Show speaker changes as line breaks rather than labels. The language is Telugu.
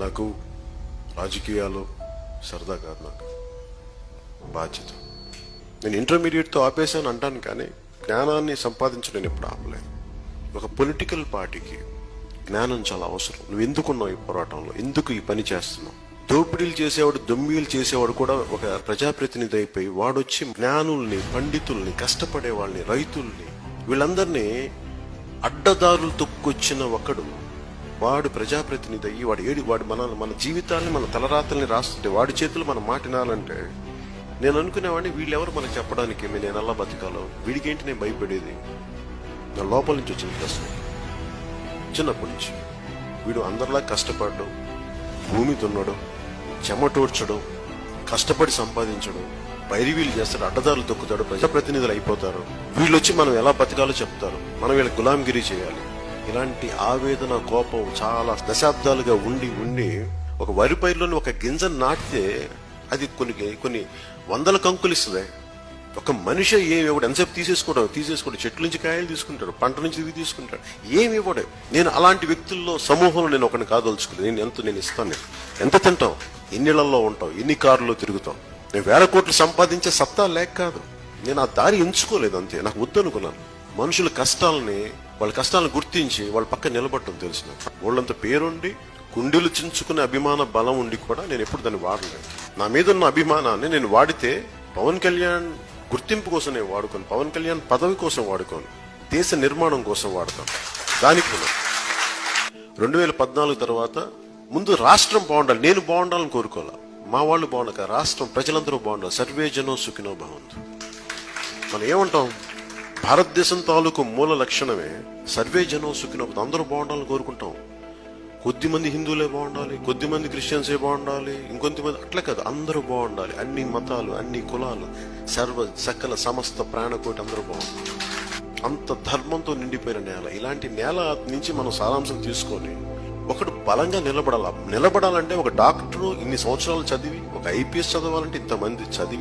నాకు రాజకీయాలు సరదా కాదు, నాకు బాధ్యత. నేను ఇంటర్మీడియట్తో ఆపేశాను అంటాను, కానీ జ్ఞానాన్ని సంపాదించడం నేను ఎప్పుడు ఆపలేను. ఒక పొలిటికల్ పార్టీకి జ్ఞానం చాలా అవసరం. నువ్వు ఎందుకున్నావు ఈ పోరాటంలో, ఎందుకు ఈ పని చేస్తున్నావు? దోపిడీలు చేసేవాడు, దొమ్మిలు చేసేవాడు కూడా ఒక ప్రజాప్రతినిధి అయిపోయి వాడొచ్చి జ్ఞానుల్ని, పండితుల్ని, కష్టపడే వాళ్ళని, రైతుల్ని, వీళ్ళందరినీ అడ్డదారులు తొక్కొచ్చిన ఒకడు వాడు ప్రజాప్రతినిధి అయ్యి వాడు మన జీవితాన్ని, మన తలరాతల్ని రాస్తుంటే వాడి చేతులు మనం మాటినాలంటే నేను అనుకునేవాడిని, వీళ్ళెవరు మనకు చెప్పడానికి నేను ఎలా బతకాలో, వీడికేంటి నేను భయపడేది? నా లోపల నుంచి వచ్చిన ప్రశ్న. చిన్నప్పటి నుంచి వీడు అందరిలా కష్టపడడం, భూమి దున్నడం, చెమటోడ్చడం, కష్టపడి సంపాదించడం, బైరివీలు చేస్తాడు, అడ్డదారులు తొక్కుతాడు, ప్రజాప్రతినిధులు అయిపోతారు, వీళ్ళు వచ్చి మనం ఎలా బతకాలో చెప్తారు, మనం వీళ్ళ గులాంగిరి చేయాలి. ఇలాంటి ఆవేదన, కోపం చాలా దశాబ్దాలుగా ఉండి ఉండి ఒక వరి పైరులోని ఒక గింజను నాటితే అది కొన్ని వందల కంకులు ఇస్తుంది. ఒక మనిషి ఏమి ఇవ్వడు, ఎంతసేపు తీసేసుకోవడం, చెట్ల నుంచి కాయలు తీసుకుంటాడు, పంట నుంచి ఇవి తీసుకుంటాడు, ఏమి ఇవ్వడు. నేను అలాంటి వ్యక్తుల్లో సమూహంలో నేను ఒకరిని కాదలుచుకోలేదు. నేను ఇస్తాను. ఎంత తింటాం, ఎన్నిళ్లలో ఉంటాం, ఎన్ని కార్లలో తిరుగుతాం. నేను 1000 కోట్లు సంపాదించే సత్తా లేక కాదు, నేను ఆ దారి ఎంచుకోలేదు, అంతే. నాకు వద్దనుకున్నాను. మనుషుల కష్టాలని, వాళ్ళ కష్టాలను గుర్తించి వాళ్ళ పక్క నిలబడటం తెలిసిన వాళ్ళంత పేరుండి కుండీలు చించుకునే అభిమాన బలం ఉండి కూడా నేను ఎప్పుడు దాన్ని వాడలేదు. నా మీద ఉన్న అభిమానాన్ని నేను వాడితే పవన్ కళ్యాణ్ గుర్తింపు కోసం నేను వాడుకోను, పవన్ కళ్యాణ్ పదవి కోసం వాడుకోను, దేశ నిర్మాణం కోసం వాడతాను. దానికి 2014 తర్వాత ముందు రాష్ట్రం బాగుండాలి, నేను బాగుండాలని కోరుకోవాలి. మా వాళ్ళు బాగుండక రాష్ట్రం, ప్రజలందరూ బాగుండాలి. సర్వే జనో సుఖినో భవంతు. మనం ఏమంటాం, భారతదేశం తాలూకు మూల లక్షణమే సర్వే జనో సుఖినో భవంతు. అందరూ బాగుండాలని కోరుకుంటాం. కొద్దిమంది హిందువులే బాగుండాలి, కొద్దిమంది క్రిస్టియన్సే బాగుండాలి, ఇంకొంతమంది అట్లా కాదు, అందరూ బాగుండాలి. అన్ని మతాలు, అన్ని కులాలు, సకల సమస్త ప్రాణకోటి అందరూ బాగుండాలి. అంత ధర్మంతో నిండిపోయిన నేల. ఇలాంటి నేల నుంచి మనం సారాంశం తీసుకొని ఒకడు బలంగా నిలబడాలంటే ఒక డాక్టరు ఇన్ని సంవత్సరాలు చదివి, ఒక IPS చదవాలంటే ఇంతమంది చదివి